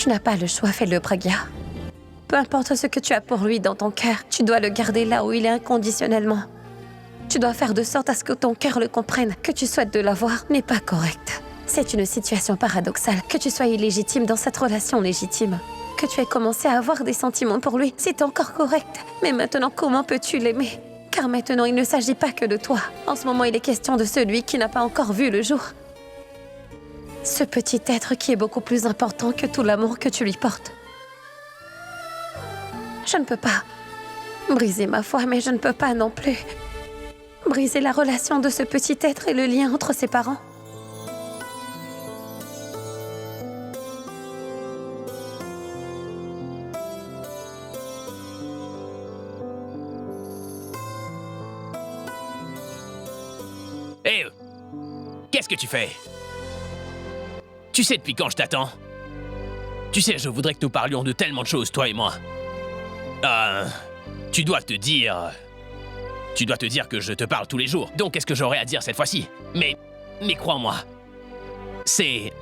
Tu n'as pas le choix, fais-le, Pragya. Peu importe ce que tu as pour lui dans ton cœur, tu dois le garder là où il est inconditionnellement. Tu dois faire de sorte à ce que ton cœur le comprenne. Que tu souhaites de l'avoir n'est pas correct. C'est une situation paradoxale. Que tu sois illégitime dans cette relation légitime. Que tu aies commencé à avoir des sentiments pour lui, c'est encore correct. Mais maintenant, comment peux-tu l'aimer? Car maintenant, il ne s'agit pas que de toi. En ce moment, il est question de celui qui n'a pas encore vu le jour. Ce petit être qui est beaucoup plus important que tout l'amour que tu lui portes. Je ne peux pas briser ma foi, mais je ne peux pas non plus briser la relation de ce petit être et le lien entre ses parents. Hé, qu'est-ce que tu fais? Tu sais depuis quand je t'attends? Tu sais, je voudrais que nous parlions de tellement de choses, toi et moi. Tu dois te dire que je te parle tous les jours. Donc, qu'est-ce que j'aurais à dire cette fois-ci? Mais crois-moi, c'est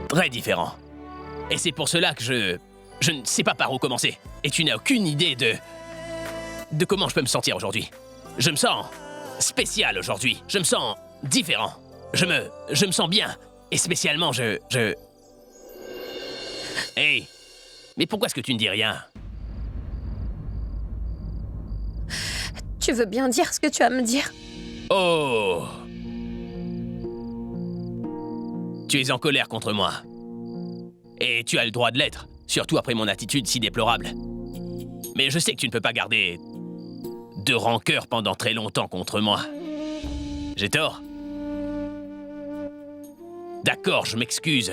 très différent. Et c'est pour cela que je ne sais pas par où commencer. Et tu n'as aucune idée de comment je peux me sentir aujourd'hui. Je me sens spécial aujourd'hui. Je me sens différent. Je me sens bien. Et spécialement, Hey, mais pourquoi est-ce que tu ne dis rien? Tu veux bien dire ce que tu as à me dire? Oh! Tu es en colère contre moi. Et tu as le droit de l'être, surtout après mon attitude si déplorable. Mais je sais que tu ne peux pas garder de rancœur pendant très longtemps contre moi. J'ai tort? D'accord, je m'excuse.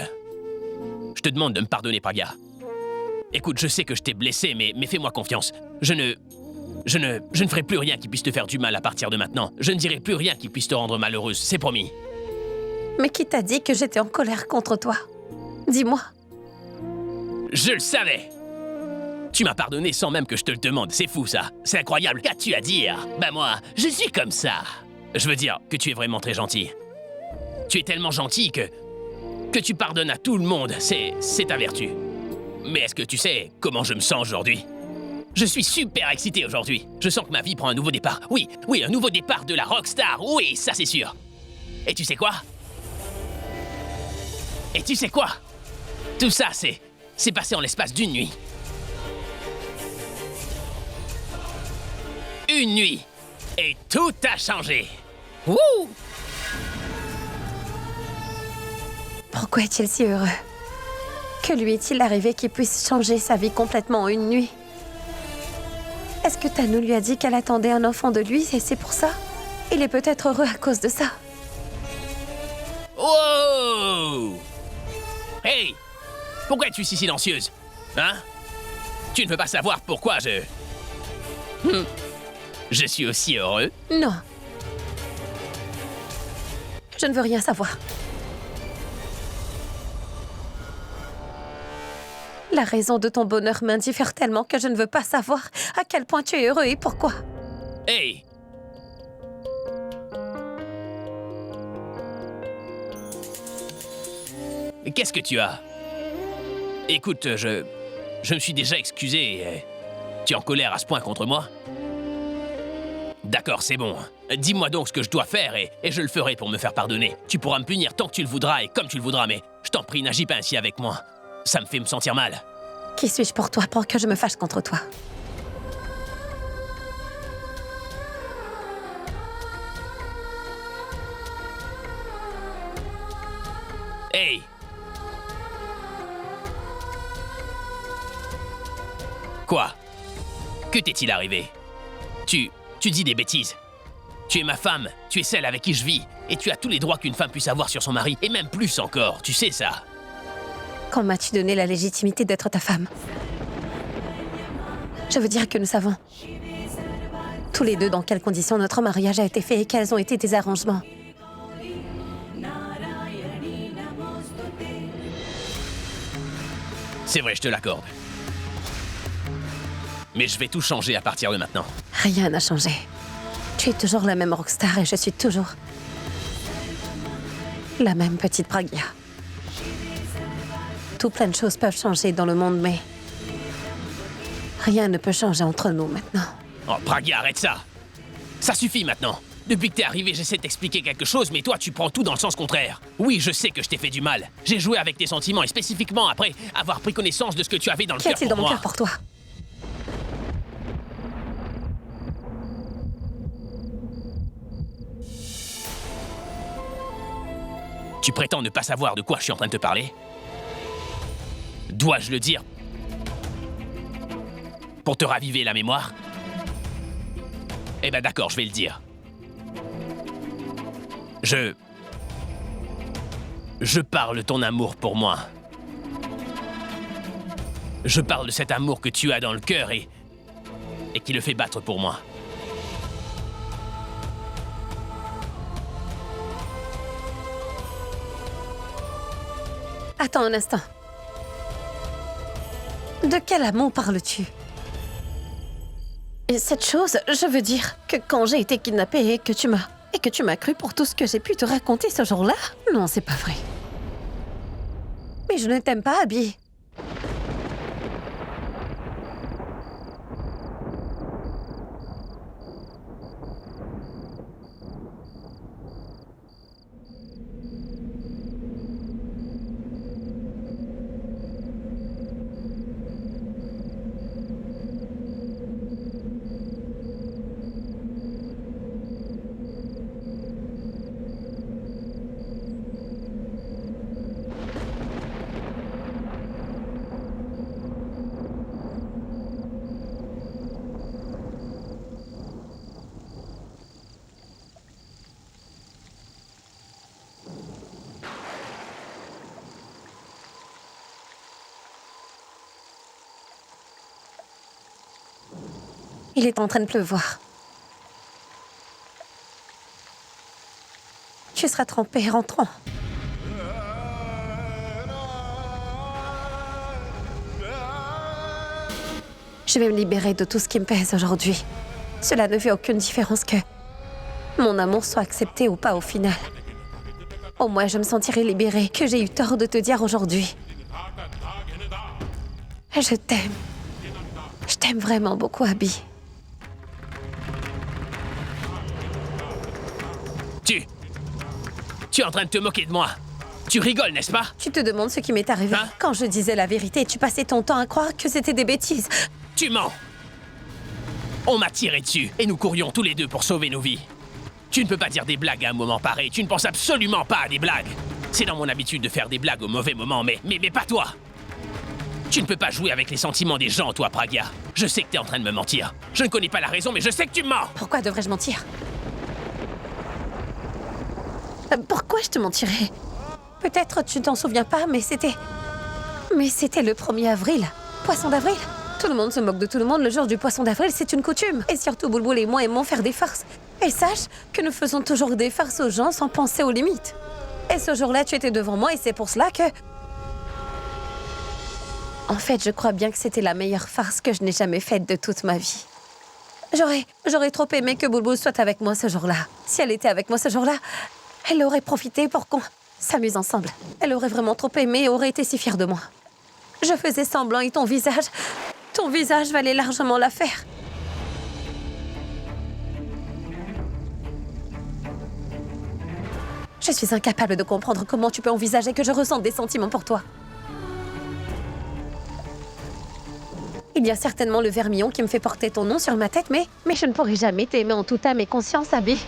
Je te demande de me pardonner, Pragya. Écoute, je sais que je t'ai blessé, mais fais-moi confiance. Je ne ferai plus rien qui puisse te faire du mal à partir de maintenant. Je ne dirai plus rien qui puisse te rendre malheureuse, c'est promis. Mais qui t'a dit que j'étais en colère contre toi? Dis-moi. Je le savais! Tu m'as pardonné sans même que je te le demande, c'est fou ça. C'est incroyable, qu'as-tu à dire? Bah moi, je suis comme ça. Je veux dire que tu es vraiment très gentil. Tu es tellement gentil que tu pardonnes à tout le monde, c'est ta vertu. Mais est-ce que tu sais comment je me sens aujourd'hui? Je suis super excité aujourd'hui. Je sens que ma vie prend un nouveau départ. Oui, un nouveau départ de la rockstar. Oui, ça c'est sûr. Et tu sais quoi? Tout ça, c'est passé en l'espace d'une nuit. Une nuit. Et tout a changé. Wouh! Pourquoi est-il si heureux? Que lui est-il arrivé qui puisse changer sa vie complètement en une nuit? Est-ce que Tanu lui a dit qu'elle attendait un enfant de lui et c'est pour ça? Il est peut-être heureux à cause de ça. Wow! Hey! Pourquoi es-tu si silencieuse? Hein? Tu ne veux pas savoir pourquoi je suis aussi heureux? Non. Je ne veux rien savoir. La raison de ton bonheur m'indiffère tellement que je ne veux pas savoir à quel point tu es heureux et pourquoi. Hey! Qu'est-ce que tu as? Écoute, je me suis déjà excusé. Tu es en colère à ce point contre moi? D'accord, c'est bon. Dis-moi donc ce que je dois faire et je le ferai pour me faire pardonner. Tu pourras me punir tant que tu le voudras et comme tu le voudras, mais je t'en prie, n'agis pas ainsi avec moi. Ça me fait me sentir mal. Qui suis-je pour toi pour que je me fâche contre toi? Hey! Quoi? Que t'est-il arrivé? Tu dis des bêtises. Tu es ma femme, tu es celle avec qui je vis, et tu as tous les droits qu'une femme puisse avoir sur son mari, et même plus encore, tu sais ça. Quand m'as-tu donné la légitimité d'être ta femme? Je veux dire que nous savons tous les deux dans quelles conditions notre mariage a été fait et quels ont été tes arrangements. C'est vrai, je te l'accorde. Mais je vais tout changer à partir de maintenant. Rien n'a changé. Tu es toujours la même rockstar et je suis toujours la même petite Pragya. tout plein de choses peuvent changer dans le monde, mais rien ne peut changer entre nous maintenant. Oh, Pragya, arrête ça! Ça suffit maintenant! Depuis que t'es arrivé, j'essaie de t'expliquer quelque chose, mais toi, tu prends tout dans le sens contraire. Oui, je sais que je t'ai fait du mal. J'ai joué avec tes sentiments, et spécifiquement après avoir pris connaissance de ce que tu avais dans le Qu'y cœur a-t-il pour dans mon moi. cœur pour toi? Tu prétends ne pas savoir de quoi je suis en train de te parler? Dois-je le dire pour te raviver la mémoire? Eh ben d'accord, je vais le dire. Je parle de ton amour pour moi. Je parle de cet amour que tu as dans le cœur et qui le fait battre pour moi. Attends un instant. De quel amour parles-tu? Et cette chose, je veux dire que quand j'ai été kidnappée et que tu m'as cru pour tout ce que j'ai pu te raconter ce jour-là? Non, c'est pas vrai. Mais je ne t'aime pas, Abby. Il est en train de pleuvoir. Tu seras trempé, rentrons. Je vais me libérer de tout ce qui me pèse aujourd'hui. Cela ne fait aucune différence que mon amour soit accepté ou pas au final. Au moins, je me sentirai libérée que j'ai eu tort de te dire aujourd'hui. Je t'aime. Je t'aime vraiment beaucoup, Abby. Tu es en train de te moquer de moi. Tu rigoles, n'est-ce pas? Tu te demandes ce qui m'est arrivé. Hein? Quand je disais la vérité, tu passais ton temps à croire que c'était des bêtises. Tu mens. On m'a tiré dessus et nous courions tous les deux pour sauver nos vies. Tu ne peux pas dire des blagues à un moment pareil. Tu ne penses absolument pas à des blagues. C'est dans mon habitude de faire des blagues au mauvais moment, mais pas toi. Tu ne peux pas jouer avec les sentiments des gens, toi, Pragya. Je sais que t'es en train de me mentir. Je ne connais pas la raison, mais je sais que tu me mens. Pourquoi devrais-je mentir? Pourquoi je te mentirais? Peut-être tu t'en souviens pas, mais c'était... Mais c'était le 1er avril. Poisson d'avril. Tout le monde se moque de tout le monde le jour du poisson d'avril, c'est une coutume. Et surtout, Boulboul et moi aimons faire des farces. Et sache que nous faisons toujours des farces aux gens sans penser aux limites. Et ce jour-là, tu étais devant moi et c'est pour cela que... En fait, je crois bien que c'était la meilleure farce que je n'ai jamais faite de toute ma vie. J'aurais trop aimé que Boulboul soit avec moi ce jour-là. Si elle était avec moi ce jour-là, elle aurait profité pour qu'on s'amuse ensemble. Elle aurait vraiment trop aimé et aurait été si fière de moi. Je faisais semblant et ton visage valait largement l'affaire. Je suis incapable de comprendre comment tu peux envisager que je ressente des sentiments pour toi. Il y a certainement le vermillon qui me fait porter ton nom sur ma tête, mais je ne pourrai jamais t'aimer en toute âme et conscience, Abby.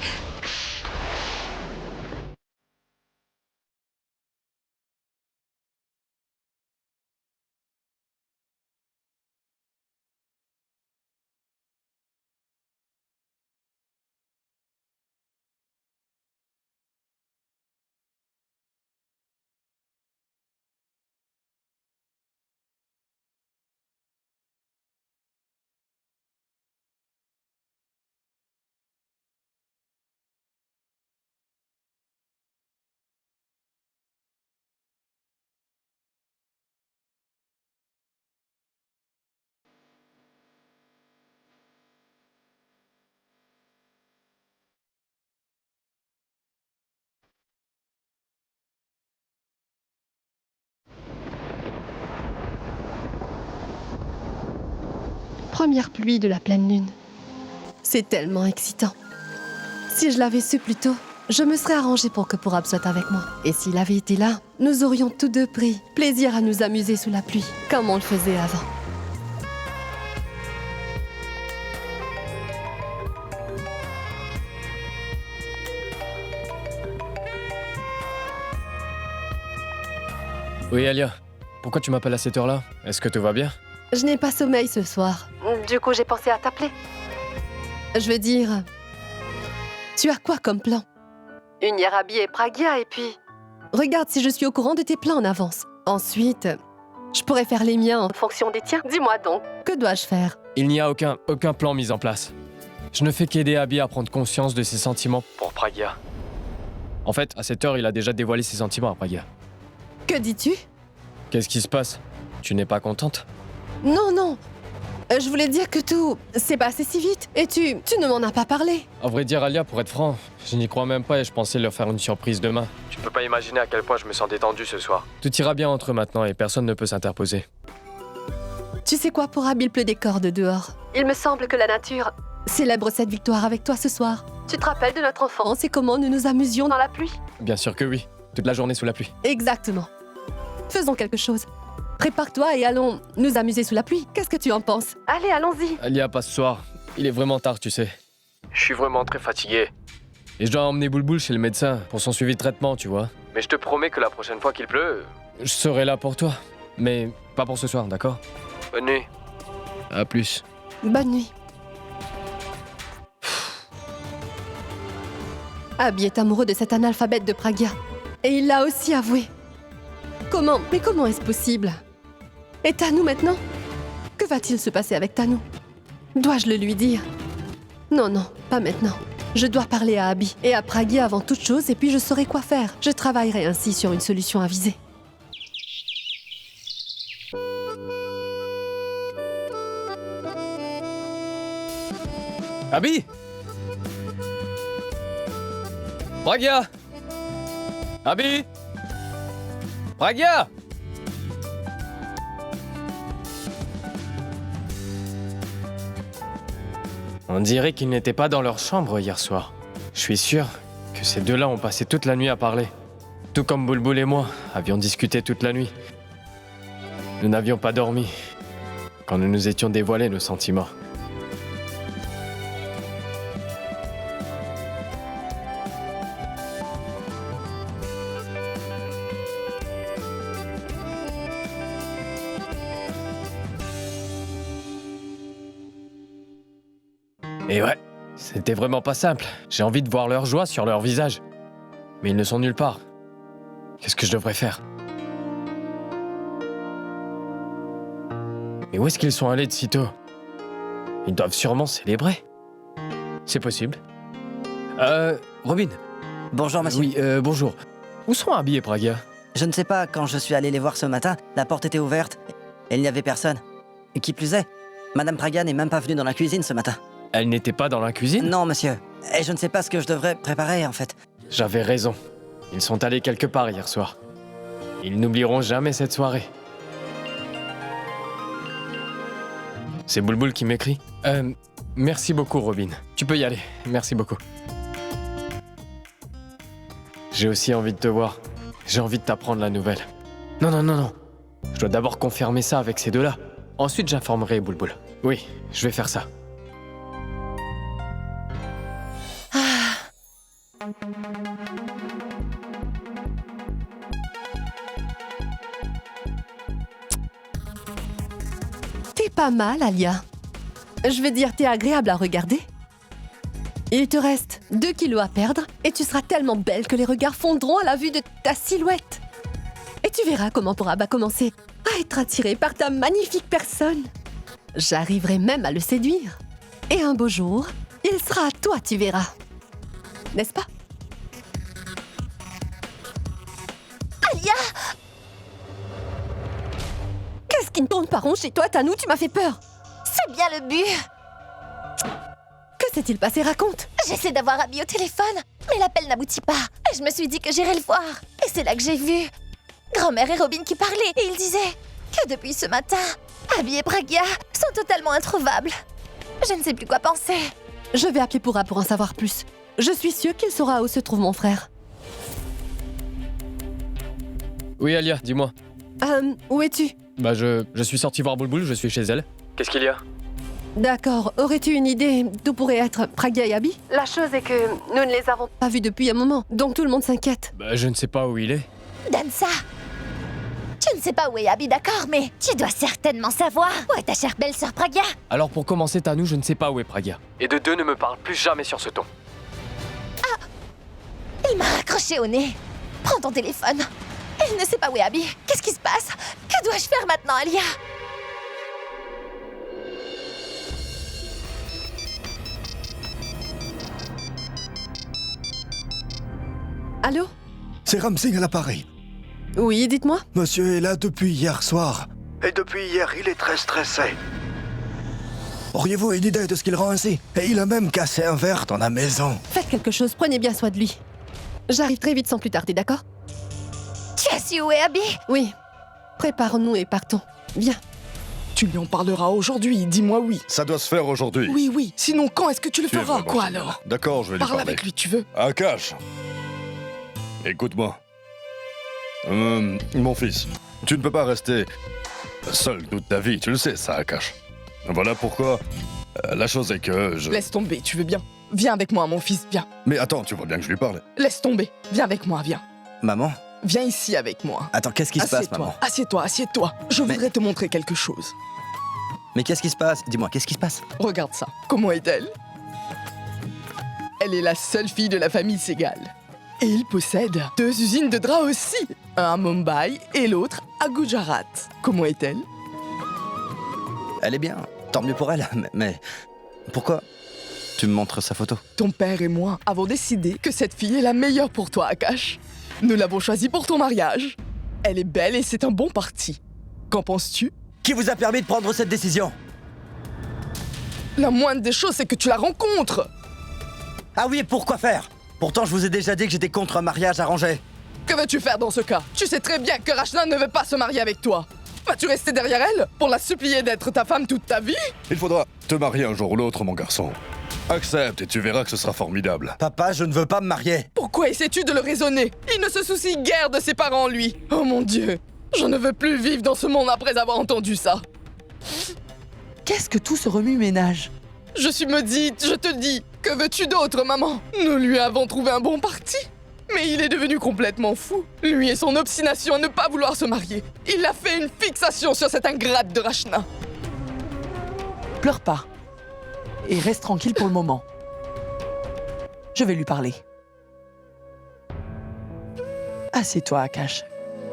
Première pluie de la pleine lune. C'est tellement excitant. Si je l'avais su plus tôt, je me serais arrangée pour que Purab soit avec moi. Et s'il avait été là, nous aurions tous deux pris plaisir à nous amuser sous la pluie, comme on le faisait avant. Oui, Alia. Pourquoi tu m'appelles à cette heure-là? Est-ce que tout va bien? Je n'ai pas sommeil ce soir. Du coup, j'ai pensé à t'appeler. Je veux dire... Tu as quoi comme plan? Une Yarabi et Pragya, et puis... Regarde si je suis au courant de tes plans en avance. Ensuite, je pourrais faire les miens en fonction des tiens. Dis-moi donc, que dois-je faire? Il n'y a aucun plan mis en place. Je ne fais qu'aider Abby à prendre conscience de ses sentiments pour Pragya. En fait, à cette heure, il a déjà dévoilé ses sentiments à Pragya. Que dis-tu? Qu'est-ce qui se passe? Tu n'es pas contente? Non, non. Je voulais dire que tout s'est passé si vite. Et tu ne m'en as pas parlé. À vrai dire, Alia, pour être franc, je n'y crois même pas et je pensais leur faire une surprise demain. Tu peux pas imaginer à quel point je me sens détendu ce soir. Tout ira bien entre eux maintenant et personne ne peut s'interposer. Tu sais quoi, Purab, il pleut des cordes dehors. Il me semble que la nature célèbre cette victoire avec toi ce soir. Tu te rappelles de notre enfance et comment nous nous amusions dans la pluie? Bien sûr que oui. Toute la journée sous la pluie. Exactement. Faisons quelque chose. Prépare-toi et allons nous amuser sous la pluie. Qu'est-ce que tu en penses? Allez, allons-y. Alia, pas ce soir. Il est vraiment tard, tu sais. Je suis vraiment très fatigué. Et je dois emmener Boulboul chez le médecin pour son suivi de traitement, tu vois. Mais je te promets que la prochaine fois qu'il pleut, je serai là pour toi. Mais pas pour ce soir, d'accord? Bonne nuit. À plus. Bonne nuit. Abby est amoureux de cet analphabète de Pragya. Et il l'a aussi avoué. Comment? Mais comment est-ce possible? Et Tanu maintenant? Que va-t-il se passer avec Tanu? Dois-je le lui dire? Non, non, pas maintenant. Je dois parler à Abby et à Pragya avant toute chose et puis je saurai quoi faire. Je travaillerai ainsi sur une solution avisée. Abby! Pragya! Abby! Pragya! On dirait qu'ils n'étaient pas dans leur chambre hier soir. Je suis sûr que ces deux-là ont passé toute la nuit à parler. Tout comme Boulboul et moi avions discuté toute la nuit. Nous n'avions pas dormi quand nous nous étions dévoilés nos sentiments. Et ouais, c'était vraiment pas simple. J'ai envie de voir leur joie sur leur visage. Mais ils ne sont nulle part. Qu'est-ce que je devrais faire? Mais où est-ce qu'ils sont allés de si tôt? Ils doivent sûrement célébrer. C'est possible. Robin. Bonjour, monsieur. Oui, bonjour. Où sont Abby et Pragya? Je ne sais pas, quand je suis allé les voir ce matin, la porte était ouverte et il n'y avait personne. Et qui plus est, Madame Pragya n'est même pas venue dans la cuisine ce matin. Elle n'était pas dans la cuisine? Non, monsieur. Et je ne sais pas ce que je devrais préparer, en fait. J'avais raison. Ils sont allés quelque part hier soir. Ils n'oublieront jamais cette soirée. C'est Boulboul qui m'écrit. Merci beaucoup, Robin. Tu peux y aller. Merci beaucoup. J'ai aussi envie de te voir. J'ai envie de t'apprendre la nouvelle. Non, non, non, non. Je dois d'abord confirmer ça avec ces deux-là. Ensuite, j'informerai Boulboul. Oui, je vais faire ça. T'es pas mal, Alia. Je veux dire, t'es agréable à regarder. Il te reste 2 kilos à perdre et tu seras tellement belle que les regards fondront à la vue de ta silhouette. Et tu verras comment Purab va commencer à être attiré par ta magnifique personne. J'arriverai même à le séduire. Et un beau jour, il sera à toi, tu verras. N'est-ce pas? Alia! Qu'est-ce qui ne tourne pas rond chez toi, Tanu? Tu m'as fait peur. C'est bien le but. Que s'est-il passé? Raconte. J'essaie d'avoir Abby au téléphone, mais l'appel n'aboutit pas. Et je me suis dit que j'irais le voir. Et c'est là que j'ai vu grand-mère et Robin qui parlaient. Et ils disaient que depuis ce matin, Abby et Pragya sont totalement introuvables. Je ne sais plus quoi penser. Je vais appeler Pura pour en savoir plus. Je suis sûre qu'il saura où se trouve mon frère. Oui, Alia, dis-moi. Où es-tu? Bah, je suis sorti voir Boulboul, je suis chez elle. Qu'est-ce qu'il y a? D'accord. Aurais-tu une idée d'où pourraient être Pragya et Abby? La chose est que nous ne les avons pas vus depuis un moment, donc tout le monde s'inquiète. Bah, je ne sais pas où il est. Dansa, tu ne sais pas où est Abby, d'accord, mais tu dois certainement savoir où est ta chère belle-sœur Pragya. Alors pour commencer, Tanou, je ne sais pas où est Pragya. Et de deux, ne me parle plus jamais sur ce ton. Il m'a raccroché au nez. Prends ton téléphone. Il ne sait pas où est Abby. Qu'est-ce qui se passe? Que dois-je faire maintenant, Alia? Allô? C'est Ramsing à l'appareil. Oui, dites-moi. Monsieur est là depuis hier soir. Et depuis hier, il est très stressé. Auriez-vous une idée de ce qu'il rend ainsi? Et il a même cassé un verre dans la maison. Faites quelque chose, prenez bien soin de lui. J'arrive très vite sans plus tarder, d'accord? Tu as su où est Abby? Oui. Préparons-nous et partons. Viens. Tu lui en parleras aujourd'hui, dis-moi oui. Ça doit se faire aujourd'hui. Oui, oui, sinon quand est-ce que tu le Tu es feras? vraiment Quoi génial. alors? D'accord, je vais lui Parle parler. avec lui, tu veux? Akash, écoute-moi. Mon fils, tu ne peux pas rester seul toute ta vie, tu le sais ça, Akash. Voilà pourquoi la chose est que je... Laisse tomber, tu veux bien? Viens avec moi, mon fils, viens. Mais attends, tu vois bien que je lui parle. Laisse tomber, viens avec moi, viens. Maman? Viens ici avec moi. Attends, qu'est-ce qui se passe, maman? Assieds-toi, assieds-toi. Je Mais- voudrais te montrer quelque chose. Mais qu'est-ce qui se passe? Dis-moi, qu'est-ce qui se passe? Regarde ça. Comment est-elle? Elle est la seule fille de la famille Segal. Et il possède 2 usines de draps aussi. Un à Mumbai et l'autre à Gujarat. Comment est-elle? Elle est bien, tant mieux pour elle. Mais pourquoi tu me montres sa photo? Ton père et moi avons décidé que cette fille est la meilleure pour toi, Akash. Nous l'avons choisie pour ton mariage. Elle est belle et c'est un bon parti. Qu'en penses-tu? Qui vous a permis de prendre cette décision? La moindre des choses, c'est que tu la rencontres. Ah oui, et pourquoi faire? Pourtant, je vous ai déjà dit que j'étais contre un mariage arrangé. Que veux-tu faire dans ce cas? Tu sais très bien que Rachna ne veut pas se marier avec toi. Vas-tu rester derrière elle pour la supplier d'être ta femme toute ta vie? Il faudra te marier un jour ou l'autre, mon garçon. Accepte et tu verras que ce sera formidable. Papa, je ne veux pas me marier. Pourquoi essaies-tu de le raisonner? Il ne se soucie guère de ses parents, lui. Oh mon Dieu, je ne veux plus vivre dans ce monde après avoir entendu ça. Qu'est-ce que tout ce remue-ménage? Je suis maudite, je te dis. Que veux-tu d'autre, maman? Nous lui avons trouvé un bon parti. Mais il est devenu complètement fou. Lui et son obstination à ne pas vouloir se marier. Il a fait une fixation sur cette ingrate de Rachna. Pleure pas. Et reste tranquille pour le moment. Je vais lui parler. Assieds-toi, Akash.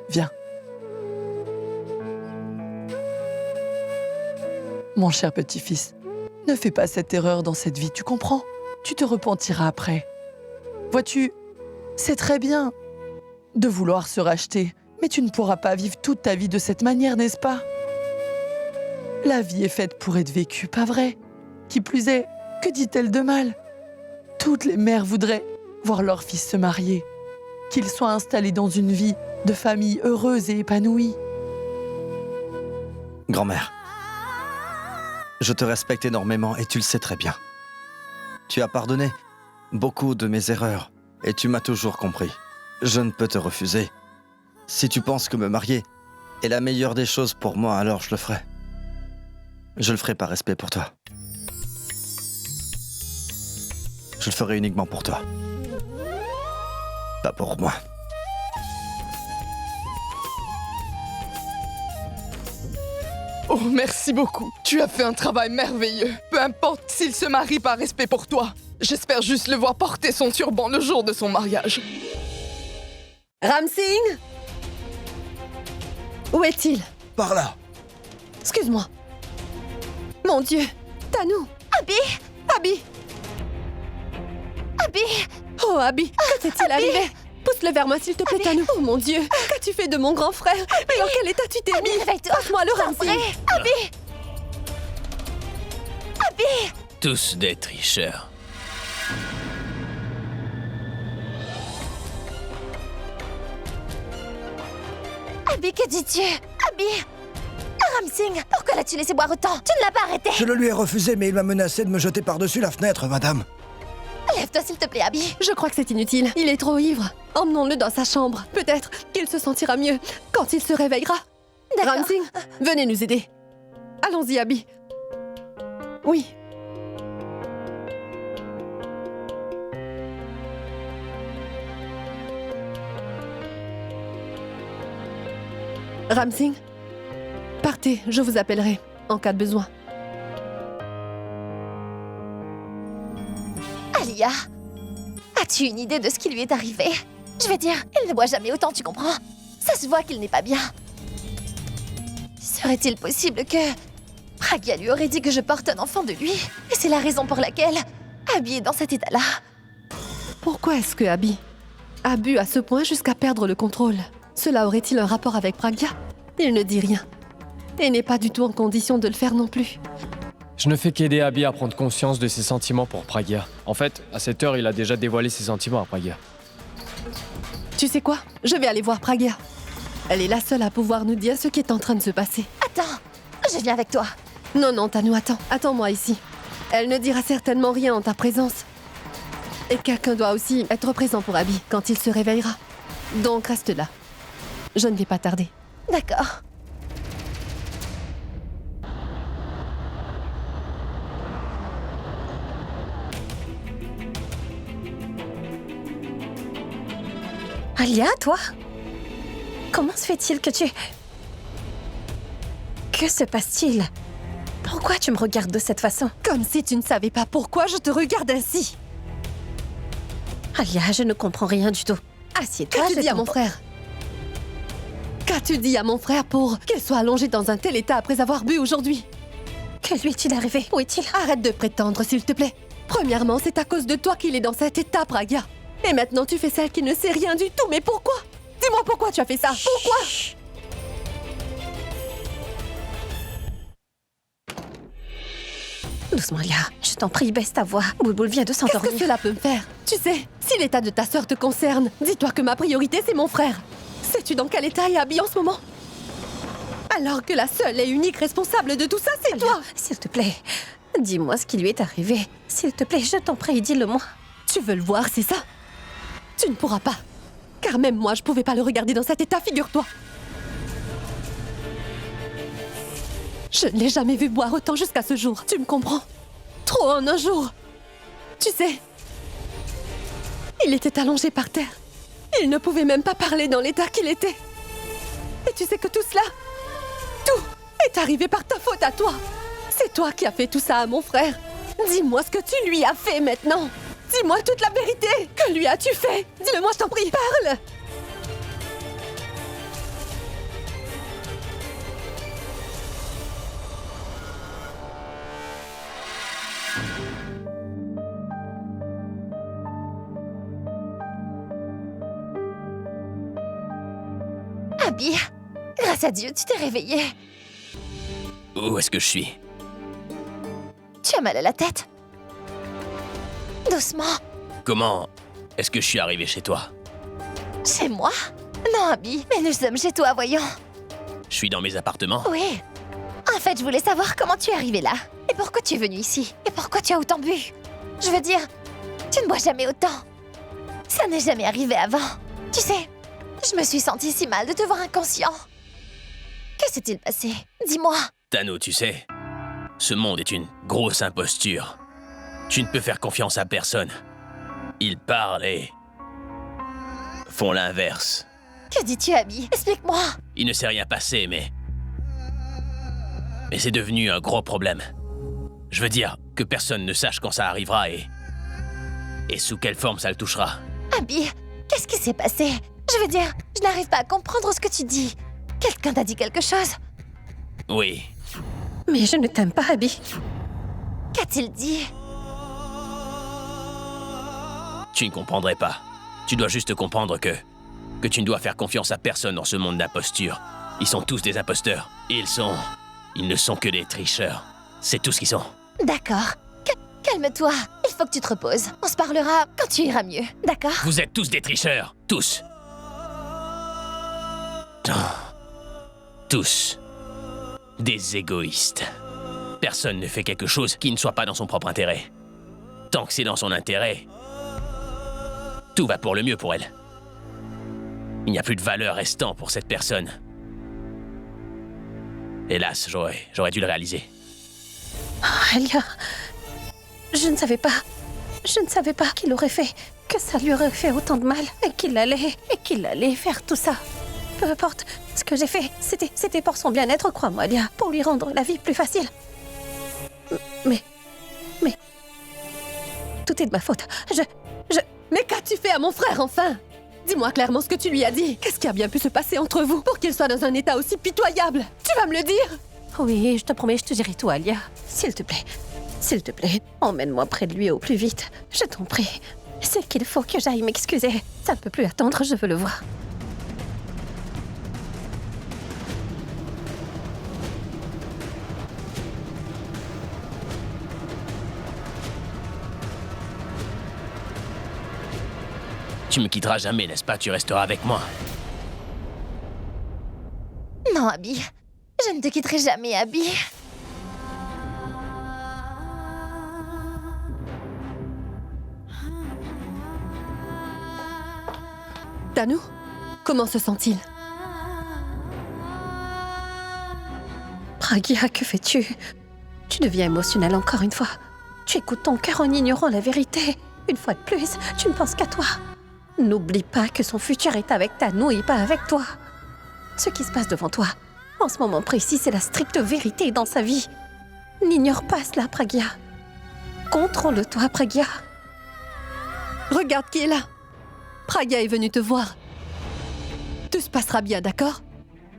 Viens. Mon cher petit-fils, ne fais pas cette erreur dans cette vie, tu comprends? Tu te repentiras après. Vois-tu, c'est très bien de vouloir se racheter, mais tu ne pourras pas vivre toute ta vie de cette manière, n'est-ce pas? La vie est faite pour être vécue, pas vrai? Qui plus est, que dit-elle de mal? Toutes les mères voudraient voir leur fils se marier, qu'il soit installé dans une vie de famille heureuse et épanouie. Grand-mère, je te respecte énormément et tu le sais très bien. Tu as pardonné beaucoup de mes erreurs et tu m'as toujours compris. Je ne peux te refuser. Si tu penses que me marier est la meilleure des choses pour moi, alors je le ferai. Je le ferai par respect pour toi. Je le ferai uniquement pour toi. Pas pour moi. Oh, merci beaucoup. Tu as fait un travail merveilleux. Peu importe s'il se marie par respect pour toi. J'espère juste le voir porter son turban le jour de son mariage. Ramsing? Où est-il? Par là. Excuse-moi. Mon Dieu. Tanou. Abby! Abby. Abby! Oh, Abby. Que t'est-il arrivé? Pousse-le vers moi, s'il te plaît, Tanou. Oh mon Dieu. Qu'as-tu fait de mon grand frère? Mais dans quel état tu t'es Abby, mis? réveille-toi! Passe-moi le Ramsing. Après! Abby! Abby! Tous des tricheurs. Abby, que dis-tu? Abby! Ramsing, pourquoi l'as-tu laissé boire autant? Tu ne l'as pas arrêté. Je le lui ai refusé, mais il m'a menacé de me jeter par-dessus la fenêtre, madame. Lève-toi s'il te plaît, Abby. Je crois que c'est inutile. Il est trop ivre. Emmenons-le dans sa chambre. Peut-être qu'il se sentira mieux quand il se réveillera. D'accord. Ramsing, venez nous aider. Allons-y, Abby. Oui. Ramsing, partez, je vous appellerai en cas de besoin. Alia, as-tu une idée de ce qui lui est arrivé? Je veux dire, il ne boit jamais autant, tu comprends? Ça se voit qu'il n'est pas bien. Serait-il possible que Pragya lui aurait dit que je porte un enfant de lui? Et c'est la raison pour laquelle Abby est dans cet état-là. Pourquoi est-ce que Abby a bu à ce point jusqu'à perdre le contrôle? Cela aurait-il un rapport avec Pragya? Il ne dit rien. Et n'est pas du tout en condition de le faire non plus. Je ne fais qu'aider Abby à prendre conscience de ses sentiments pour Pragya. En fait, à cette heure, il a déjà dévoilé ses sentiments à Pragya. Tu sais quoi? Je vais aller voir Pragya. Elle est la seule à pouvoir nous dire ce qui est en train de se passer. Attends, je viens avec toi. Non, Tanu, attends. Attends-moi ici. Elle ne dira certainement rien en ta présence. Et quelqu'un doit aussi être présent pour Abby quand il se réveillera. Donc reste là. Je ne vais pas tarder. D'accord. Alia, toi? Comment se fait-il que tu... Que se passe-t-il? Pourquoi tu me regardes de cette façon? Comme si tu ne savais pas pourquoi je te regarde ainsi. Alia, je ne comprends rien du tout. Assieds-toi, Qu'as-tu dit à mon frère? Qu'as-tu dit à mon frère pour qu'il soit allongé dans un tel état après avoir bu aujourd'hui? Que lui est-il arrivé? Où est-il? Arrête de prétendre, s'il te plaît. Premièrement, c'est à cause de toi qu'il est dans cet état, Pragya. Et maintenant, tu fais celle qui ne sait rien du tout. Mais pourquoi? Dis-moi pourquoi tu as fait ça. Pourquoi? Doucement, Alia. Je t'en prie, baisse ta voix. Boulboul vient de Qu'est-ce s'endormir. que cela peut me faire? Tu sais, si l'état de ta sœur te concerne, dis-toi que ma priorité, c'est mon frère. Sais-tu dans quel état est Abby en ce moment? Alors que la seule et unique responsable de tout ça, c'est Alia, toi. s'il te plaît, dis-moi ce qui lui est arrivé. S'il te plaît, je t'en prie, dis-le-moi. Tu veux le voir, c'est ça? Tu ne pourras pas. Car même moi, je pouvais pas le regarder dans cet état, figure-toi. Je ne l'ai jamais vu boire autant jusqu'à ce jour, tu me comprends? Trop en un jour. Tu sais, il était allongé par terre. Il ne pouvait même pas parler dans l'état qu'il était. Et tu sais que tout cela, tout est arrivé par ta faute à toi. C'est toi qui as fait tout ça à mon frère. Dis-moi ce que tu lui as fait maintenant. Dis-moi toute la vérité. Que lui as-tu fait? Dis-le-moi, je t'en prie, parle. Abby, grâce à Dieu, tu t'es réveillée. Où est-ce que je suis? Tu as mal à la tête? Doucement. Comment est-ce que je suis arrivé chez toi? Chez moi? Non, Abby, mais nous sommes chez toi, voyons. Je suis dans mes appartements? Oui. En fait, je voulais savoir comment tu es arrivé là. Et pourquoi tu es venu ici. Et pourquoi tu as autant bu. Je veux dire, tu ne bois jamais autant. Ça n'est jamais arrivé avant. Tu sais, je me suis sentie si mal de te voir inconscient. Que s'est-il passé? Dis-moi. Tano, tu sais, ce monde est une grosse imposture. Tu ne peux faire confiance à personne. Ils parlent et font l'inverse. Que dis-tu, Abby? Explique-moi. Il ne s'est rien passé, mais c'est devenu un gros problème. Je veux dire que personne ne sache quand ça arrivera et sous quelle forme ça le touchera. Abby, qu'est-ce qui s'est passé? Je veux dire, je n'arrive pas à comprendre ce que tu dis. Quelqu'un t'a dit quelque chose? Oui, Mais je ne t'aime pas, Abby. Qu'a-t-il dit? tu ne comprendrais pas. Tu dois juste comprendre que tu ne dois faire confiance à personne dans ce monde d'imposture. Ils sont tous des imposteurs. Ils ne sont que des tricheurs. C'est tout ce qu'ils sont. D'accord. Calme-toi. Il faut que tu te reposes. On se parlera quand tu iras mieux. D'accord? Vous êtes tous des tricheurs. Tous. Tous. Des égoïstes. Personne ne fait quelque chose qui ne soit pas dans son propre intérêt. Tant que c'est dans son intérêt, tout va pour le mieux pour elle. Il n'y a plus de valeur restant pour cette personne. Hélas, j'aurais dû le réaliser. Oh, Alia, je ne savais pas qu'il aurait fait, que ça lui aurait fait autant de mal et qu'il allait faire tout ça. Peu importe ce que j'ai fait, c'était pour son bien-être, crois-moi, Alia, pour lui rendre la vie plus facile. Mais, tout est de ma faute. Mais qu'as-tu fait à mon frère, enfin? Dis-moi clairement ce que tu lui as dit. Qu'est-ce qui a bien pu se passer entre vous pour qu'il soit dans un état aussi pitoyable? Tu vas me le dire? Oui, je te promets, je te dirai tout, Alia. S'il te plaît, emmène-moi près de lui au plus vite. Je t'en prie. C'est qu'il faut que j'aille m'excuser. Ça ne peut plus attendre, je veux le voir. Tu me quitteras jamais, n'est-ce pas? Tu resteras avec moi. Non, Abby. Je ne te quitterai jamais, Abby. Tanu, comment se sent-il? Pragya, que fais-tu? Tu deviens émotionnel encore une fois. Tu écoutes ton cœur en ignorant la vérité. Une fois de plus, tu ne penses qu'à toi. N'oublie pas que son futur est avec Tanu et pas avec toi. Ce qui se passe devant toi, en ce moment précis, c'est la stricte vérité dans sa vie. N'ignore pas cela, Pragya. Contrôle-toi, Pragya. Regarde qui est là. Pragya est venu te voir. Tout se passera bien, d'accord?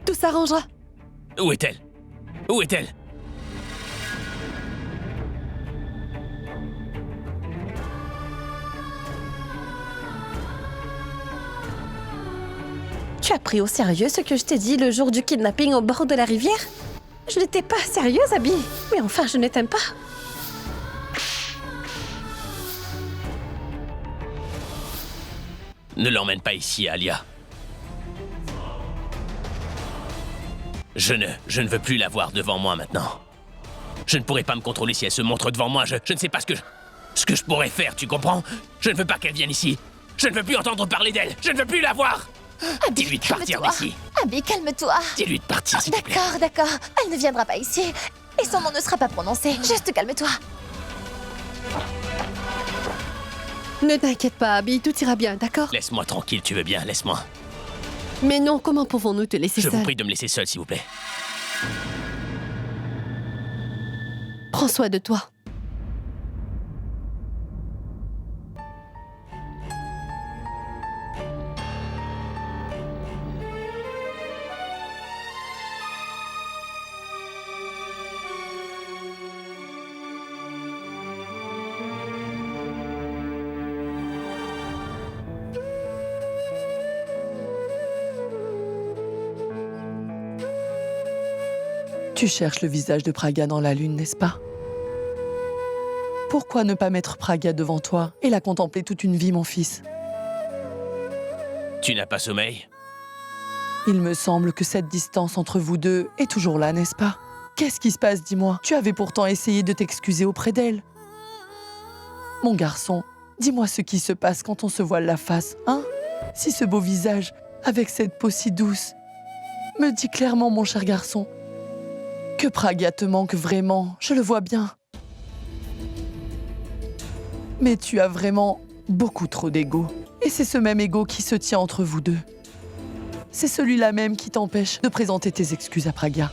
Tout s'arrangera. Où est-elle? Où est-elle? Tu as pris au sérieux ce que je t'ai dit le jour du kidnapping au bord de la rivière? Je n'étais pas sérieuse, Abby. Mais enfin, je ne t'aime pas. Ne l'emmène pas ici, Alia. Je ne veux plus la voir devant moi maintenant. Je ne pourrai pas me contrôler si elle se montre devant moi. Je ne sais pas ce que je pourrais faire, tu comprends? Je ne veux pas qu'elle vienne ici. Je ne veux plus entendre parler d'elle. Je ne veux plus la voir. Dis-lui de partir d'ici. Abby, calme-toi. Dis-lui de partir, s'il te plaît. D'accord. Elle ne viendra pas ici. Et son nom ne sera pas prononcé. Juste calme-toi. Ne t'inquiète pas, Abby, tout ira bien, d'accord? Laisse-moi tranquille, tu veux bien, laisse-moi. Mais non, comment pouvons-nous te laisser Je seule? vous prie de me laisser seule, s'il vous plaît. Prends soin de toi. Tu cherches le visage de Pragya dans la lune, n'est-ce pas? Pourquoi ne pas mettre Pragya devant toi et la contempler toute une vie, mon fils? Tu n'as pas sommeil? Il me semble que cette distance entre vous deux est toujours là, n'est-ce pas? Qu'est-ce qui se passe, dis-moi? Tu avais pourtant essayé de t'excuser auprès d'elle. Mon garçon, dis-moi ce qui se passe quand on se voile la face, hein? Si ce beau visage, avec cette peau si douce... Me dis clairement, mon cher garçon, que Pragya te manque vraiment, je le vois bien. Mais tu as vraiment beaucoup trop d'ego. Et c'est ce même ego qui se tient entre vous deux. C'est celui-là même qui t'empêche de présenter tes excuses à Pragya.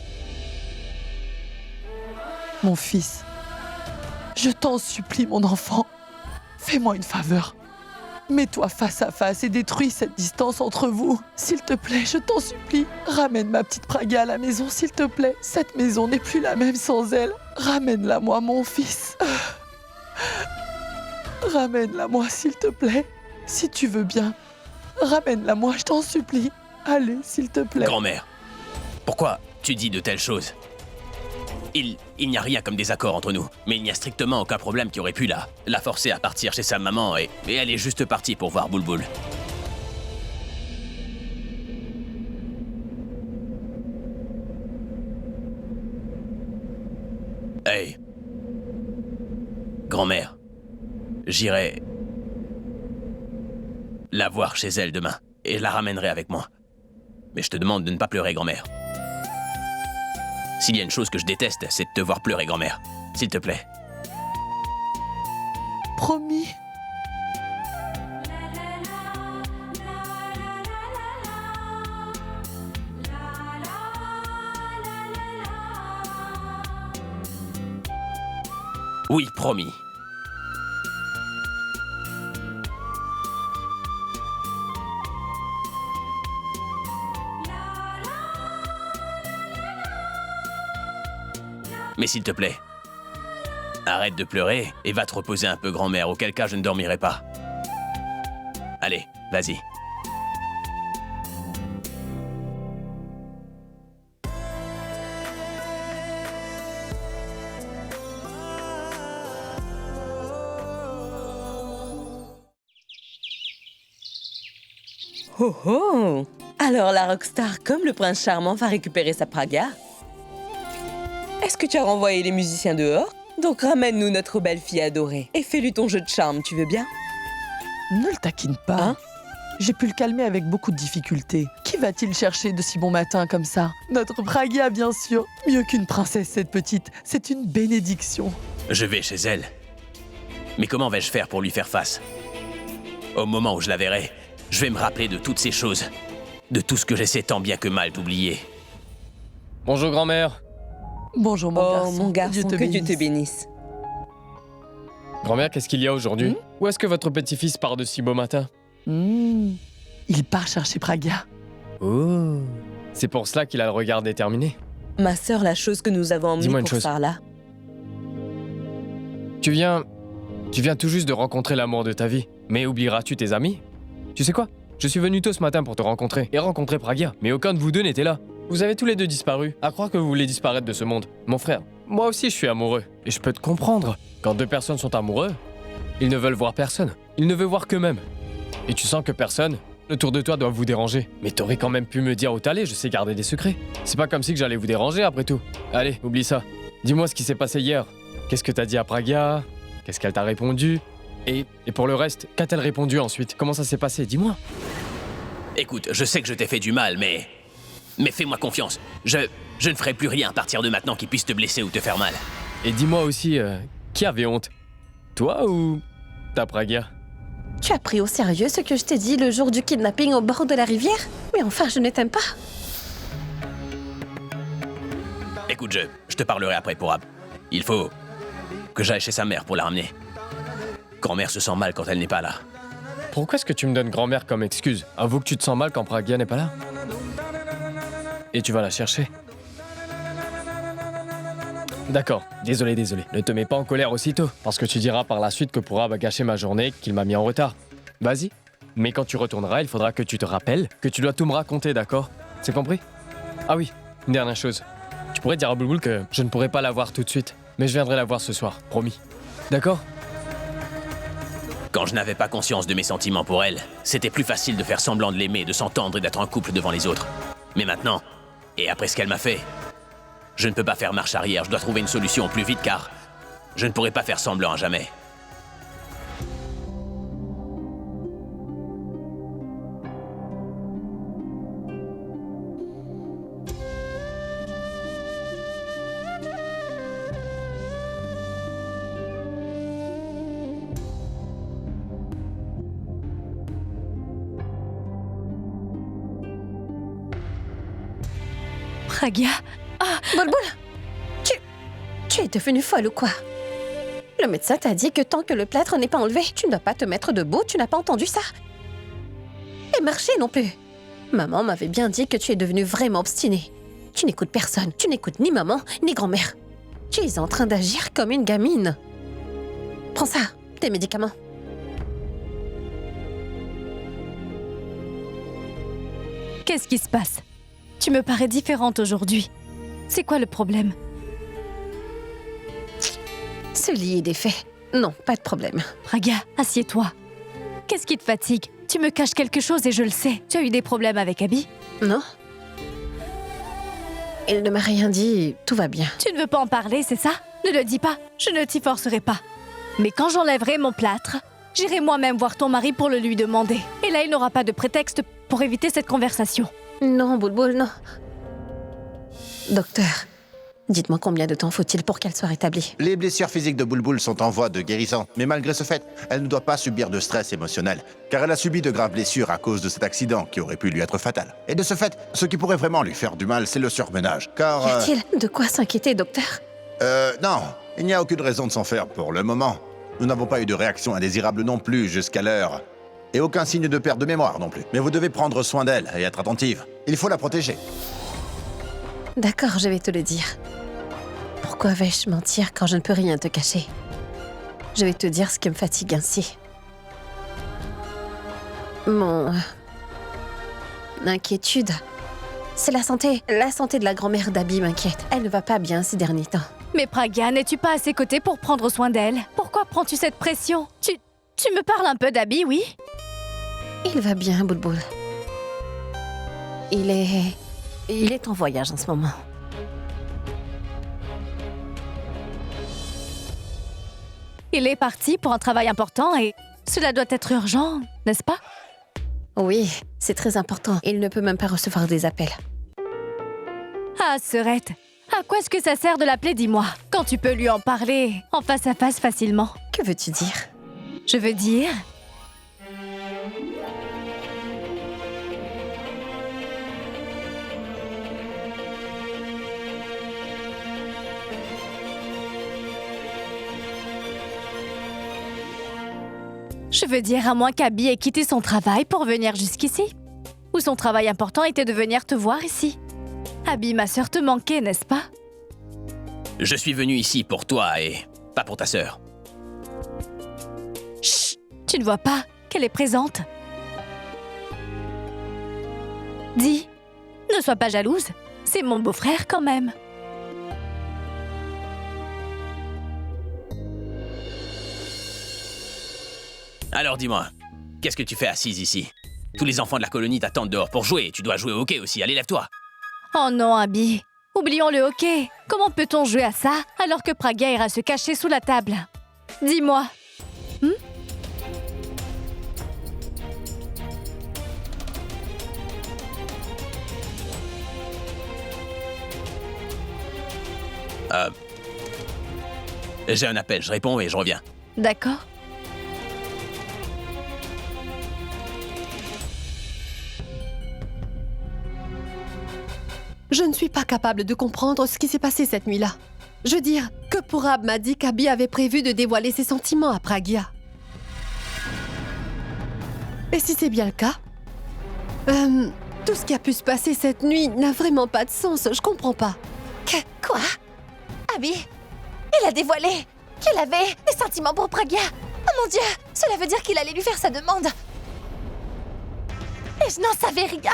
Mon fils, je t'en supplie, mon enfant, fais-moi une faveur. Mets-toi face à face et détruis cette distance entre vous. S'il te plaît, je t'en supplie. Ramène ma petite Pragya à la maison, s'il te plaît. Cette maison n'est plus la même sans elle. Ramène-la moi, mon fils. Ramène-la moi, s'il te plaît. Si tu veux bien. Ramène-la moi, je t'en supplie. Allez, s'il te plaît. Grand-mère, pourquoi tu dis de telles choses? Il n'y a rien comme désaccord entre nous, mais il n'y a strictement aucun problème qui aurait pu la forcer à partir chez sa maman et elle est juste partie pour voir Boulboul. Grand-mère, j'irai la voir chez elle demain et je la ramènerai avec moi. Mais je te demande de ne pas pleurer, grand-mère. S'il y a une chose que je déteste, c'est de te voir pleurer, grand-mère. S'il te plaît. Promis. Oui, promis. Mais s'il te plaît, arrête de pleurer et va te reposer un peu, grand-mère, auquel cas je ne dormirai pas. Allez, vas-y. Oh oh! Alors la rockstar, comme le prince charmant, va récupérer sa Praga? Est-ce que tu as renvoyé les musiciens dehors? Donc ramène-nous notre belle fille adorée et fais-lui ton jeu de charme, tu veux bien? Ne le taquine pas. Hein? J'ai pu le calmer avec beaucoup de difficultés. Qui va-t-il chercher de si bon matin comme ça? Notre Pragia, bien sûr. Mieux qu'une princesse, cette petite. C'est une bénédiction. Je vais chez elle. Mais comment vais-je faire pour lui faire face? Au moment où je la verrai, je vais me rappeler de toutes ces choses. De tout ce que j'essaie tant bien que mal d'oublier. Bonjour, grand-mère. Bonjour, mon garçon. Mon garçon, que Dieu te bénisse. bénisse. Grand-mère, qu'est-ce qu'il y a aujourd'hui? Où est-ce que votre petit-fils part de si beau matin? Il part chercher Praga. Oh. C'est pour cela qu'il a le regard déterminé. Ma sœur, la chose que nous avons emmenée Dis-moi une pour chose. Sarla. Tu viens tout juste de rencontrer l'amour de ta vie. Mais oublieras-tu tes amis? Tu sais quoi? Je suis venu tôt ce matin pour te rencontrer et rencontrer Pragia. Mais aucun de vous deux n'était là. Vous avez tous les deux disparu. À croire que vous voulez disparaître de ce monde. Mon frère, moi aussi je suis amoureux. Et je peux te comprendre. Quand deux personnes sont amoureux, ils ne veulent voir personne. Ils ne veulent voir qu'eux-mêmes. Et tu sens que personne autour de toi doit vous déranger. Mais t'aurais quand même pu me dire où t'allais, je sais garder des secrets. C'est pas comme si que j'allais vous déranger après tout. Allez, oublie ça. Dis-moi ce qui s'est passé hier. Qu'est-ce que t'as dit à Pragia? Qu'est-ce qu'elle t'a répondu? Et pour le reste, qu'a-t-elle répondu ensuite? Comment ça s'est passé? Dis-moi. Écoute, je sais que je t'ai fait du mal, mais fais-moi confiance. Je ne ferai plus rien à partir de maintenant qui puisse te blesser ou te faire mal. Et dis-moi aussi, qui avait honte? Toi ou ta Pragia? Tu as pris au sérieux ce que je t'ai dit le jour du kidnapping au bord de la rivière? Mais enfin, je ne t'aime pas. Écoute, je te parlerai après pour Ab. Il faut que j'aille chez sa mère pour la ramener. Grand-mère se sent mal quand elle n'est pas là. Pourquoi est-ce que tu me donnes grand-mère comme excuse? Avoue que tu te sens mal quand Pragia n'est pas là. Et tu vas la chercher. D'accord, désolé. Ne te mets pas en colère aussitôt, parce que tu diras par la suite que Pourab a gâché ma journée, qu'il m'a mis en retard. Vas-y. Mais quand tu retourneras, il faudra que tu te rappelles que tu dois tout me raconter, d'accord? C'est compris? Ah oui, une dernière chose. Tu pourrais dire à Boulboul que je ne pourrai pas la voir tout de suite, mais je viendrai la voir ce soir, promis. D'accord? Quand je n'avais pas conscience de mes sentiments pour elle, c'était plus facile de faire semblant de l'aimer, de s'entendre et d'être en couple devant les autres. Mais maintenant, et après ce qu'elle m'a fait, je ne peux pas faire marche arrière, je dois trouver une solution au plus vite car je ne pourrai pas faire semblant à jamais. Pragia. Ah, Boulboul, tu es devenue folle ou quoi? Le médecin t'a dit que tant que le plâtre n'est pas enlevé, tu ne dois pas te mettre debout, tu n'as pas entendu ça? Et marcher non plus. Maman m'avait bien dit que tu es devenue vraiment obstinée. Tu n'écoutes personne, tu n'écoutes ni maman, ni grand-mère. Tu es en train d'agir comme une gamine. Prends ça, tes médicaments. Qu'est-ce qui se passe? Tu me parais différente aujourd'hui. C'est quoi le problème? Ce lit est défait. Non, pas de problème. Praga, assieds-toi. Qu'est-ce qui te fatigue? Tu me caches quelque chose et je le sais. Tu as eu des problèmes avec Abby? Non. Il ne m'a rien dit, tout va bien. Tu ne veux pas en parler, c'est ça? Ne le dis pas, je ne t'y forcerai pas. Mais quand j'enlèverai mon plâtre, j'irai moi-même voir ton mari pour le lui demander. Et là, il n'aura pas de prétexte pour éviter cette conversation. Non, Boulboul, non. Docteur, dites-moi combien de temps faut-il pour qu'elle soit rétablie? Les blessures physiques de Boulboul sont en voie de guérison. Mais malgré ce fait, elle ne doit pas subir de stress émotionnel. Car elle a subi de graves blessures à cause de cet accident qui aurait pu lui être fatal. Et de ce fait, ce qui pourrait vraiment lui faire du mal, c'est le surmenage. Car... Y a-t-il de quoi s'inquiéter, docteur? Non. Il n'y a aucune raison de s'en faire pour le moment. Nous n'avons pas eu de réaction indésirable non plus jusqu'à l'heure. Et aucun signe de perte de mémoire non plus. Mais vous devez prendre soin d'elle et être attentive. Il faut la protéger. D'accord, je vais te le dire. Pourquoi vais-je mentir quand je ne peux rien te cacher? Je vais te dire ce qui me fatigue ainsi. Mon... inquiétude. C'est la santé. La santé de la grand-mère d'Abby m'inquiète. Elle ne va pas bien ces derniers temps. Mais Pragya, n'es-tu pas à ses côtés pour prendre soin d'elle? Pourquoi prends-tu cette pression? Tu me parles un peu d'Abby, oui? Il va bien, Boulboul. Il est en voyage en ce moment. Il est parti pour un travail important et cela doit être urgent, n'est-ce pas? Oui, c'est très important. Il ne peut même pas recevoir des appels. Ah, Serette, à quoi est-ce que ça sert de l'appeler, dis-moi, quand tu peux lui en parler en face à face facilement? Que veux-tu dire? Je veux dire... Je veux dire, à moins qu'Abby ait quitté son travail pour venir jusqu'ici. Ou son travail important était de venir te voir ici. Abby, ma sœur te manquait, n'est-ce pas? Je suis venu ici pour toi et pas pour ta sœur. Chut! Tu ne vois pas qu'elle est présente? Dis, ne sois pas jalouse. C'est mon beau-frère quand même. Alors dis-moi, qu'est-ce que tu fais assise ici? Tous les enfants de la colonie t'attendent dehors pour jouer. Tu dois jouer au hockey aussi. Allez, lève-toi. Oh non, Abby. Oublions le hockey. Comment peut-on jouer à ça alors que Pragya ira se cacher sous la table? Dis-moi. J'ai un appel, je réponds et je reviens. D'accord. Je ne suis pas capable de comprendre ce qui s'est passé cette nuit-là. Je veux dire, que Purab m'a dit qu'Abby avait prévu de dévoiler ses sentiments à Pragya. Et si c'est bien le cas, tout ce qui a pu se passer cette nuit n'a vraiment pas de sens, je comprends pas. Quoi? Abby, il a dévoilé qu'il avait des sentiments pour Pragya. Oh mon Dieu, cela veut dire qu'il allait lui faire sa demande. Et je n'en savais rien.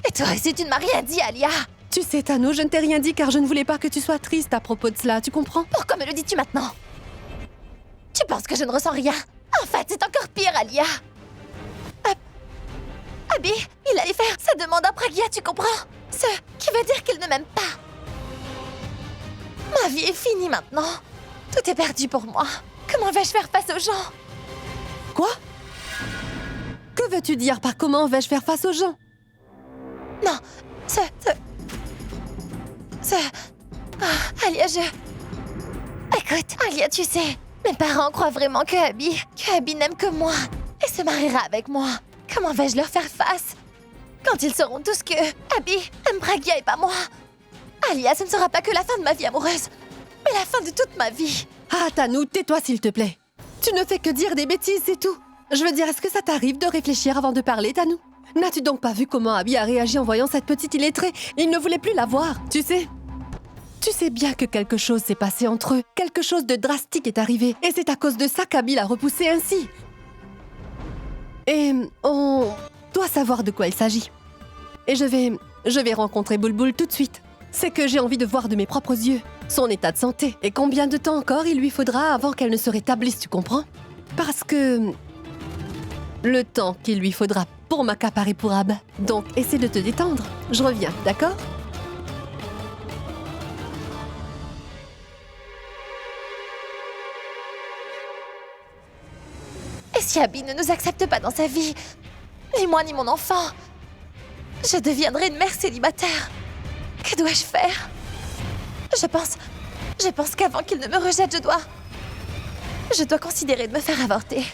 Et toi aussi, tu ne m'as rien dit, Alia. Tu sais, Tano, je ne t'ai rien dit car je ne voulais pas que tu sois triste à propos de cela, tu comprends? Pourquoi me le dis-tu maintenant? Tu penses que je ne ressens rien? En fait, c'est encore pire, Alia. Abby, il allait faire sa demande à Pragya, tu comprends? Ce qui veut dire qu'il ne m'aime pas. Ma vie est finie maintenant. Tout est perdu pour moi. Comment vais-je faire face aux gens? Quoi? Que veux-tu dire par comment vais-je faire face aux gens? Non, Alia, Écoute, Alia, tu sais, mes parents croient vraiment que Abby n'aime que moi et se mariera avec moi. Comment vais-je leur faire face quand ils sauront tous que Abby aime Pragya et pas moi? Alia, ce ne sera pas que la fin de ma vie amoureuse, mais la fin de toute ma vie. Ah, Tano, tais-toi s'il te plaît. Tu ne fais que dire des bêtises, c'est tout. Je veux dire, est-ce que ça t'arrive de réfléchir avant de parler, Tano? N'as-tu donc pas vu comment Abby a réagi en voyant cette petite illettrée? Il ne voulait plus la voir, tu sais. Tu sais bien que quelque chose s'est passé entre eux. Quelque chose de drastique est arrivé. Et c'est à cause de ça qu'Abby l'a repoussé ainsi. Et on doit savoir de quoi il s'agit. Et je vais rencontrer Boulboul tout de suite. C'est que j'ai envie de voir de mes propres yeux son état de santé. Et combien de temps encore il lui faudra avant qu'elle ne se rétablisse, tu comprends? Parce que... le temps qu'il lui faudra pour m'accaparer Purab. Donc, essaie de te détendre. Je reviens, d'accord? si Abby ne nous accepte pas dans sa vie, ni moi ni mon enfant, je deviendrai une mère célibataire. Que dois-je faire? Je pense qu'avant qu'il ne me rejette, je dois considérer de me faire avorter.